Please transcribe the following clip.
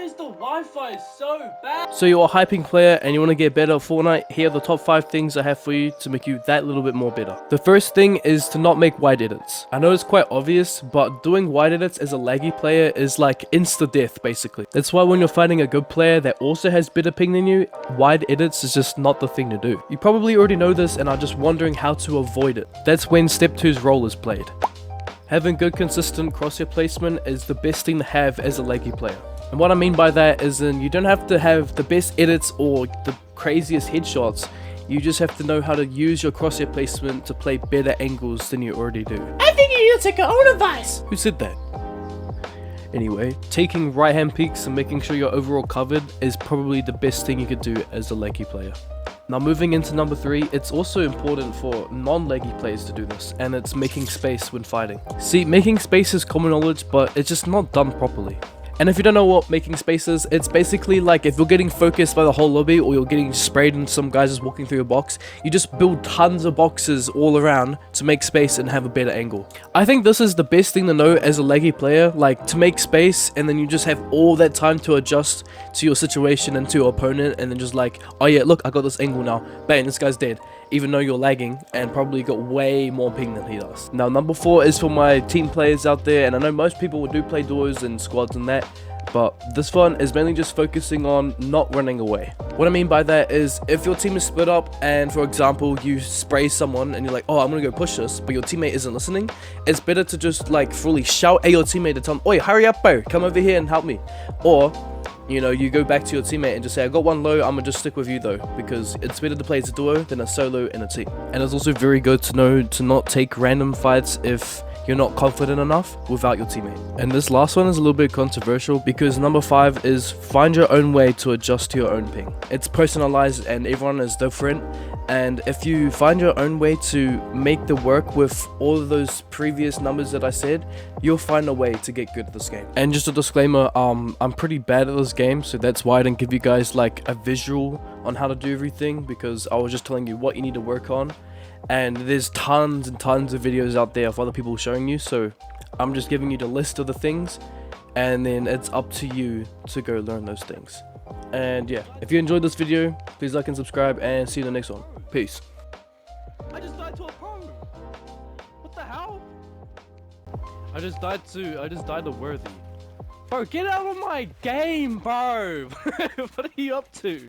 is the Wi-Fi so bad? So you're a hyping player and you want to get better at Fortnite, here are the top 5 things I have for you to make you that little bit more better. The first thing is to not make wide edits. I know it's quite obvious, but doing wide edits as a laggy player is like insta-death basically. That's why when you're fighting a good player that also has better ping than you, wide edits is just not the thing to do. You probably already know this and are just wondering how to avoid it. That's when step 2's role is played. Having good consistent crosshair placement is the best thing to have as a laggy player. And what I mean by that is you don't have to have the best edits or the craziest headshots, you just have to know how to use your crosshair placement to play better angles than you already do. I think you need to take your own advice. Who said that? Anyway, taking right hand peeks and making sure you're overall covered is probably the best thing you could do as a laggy player. Now moving into number 3, it's also important for non-laggy players to do this, and it's making space when fighting. See, making space is common knowledge, but it's just not done properly. And if you don't know what making space is, it's basically like if you're getting focused by the whole lobby or you're getting sprayed and some guys just walking through your box, you just build tons of boxes all around to make space and have a better angle. I think this is the best thing to know as a laggy player, like to make space and then you just have all that time to adjust to your situation and to your opponent and then just like, oh yeah, look, I got this angle now, bang, this guy's dead. Even though you're lagging and probably got way more ping than he does. Now number 4 is for my team players out there, and I know most people do play duos and squads and that, but this one is mainly just focusing on not running away. What I mean by that is if your team is split up and for example you spray someone and you're like, oh, I'm gonna go push this, but your teammate isn't listening, it's better to just like fully shout at your teammate to tell them, oi, hurry up bro, come over here and help me. Or you know, you go back to your teammate and just say, I got one low, I'm gonna just stick with you though, because it's better to play as a duo than a solo in a team. And it's also very good to know to not take random fights if you're not confident enough without your teammate. And this last one is a little bit controversial because number 5 is find your own way to adjust to your own ping. It's personalized and everyone is different, and if you find your own way to make the work with all of those previous numbers that I said, you'll find a way to get good at this game. And just a disclaimer, I'm pretty bad at this game, so that's why I didn't give you guys like a visual on how to do everything, because I was just telling you what you need to work on. And there's tons and tons of videos out there of other people showing you, so I'm just giving you the list of the things, and then it's up to you to go learn those things. And yeah, if you enjoyed this video, please like and subscribe, and see you in the next one. Peace. I just died to a pro. What the hell? I just died to Worthy. Bro, get out of my game, bro. What are you up to?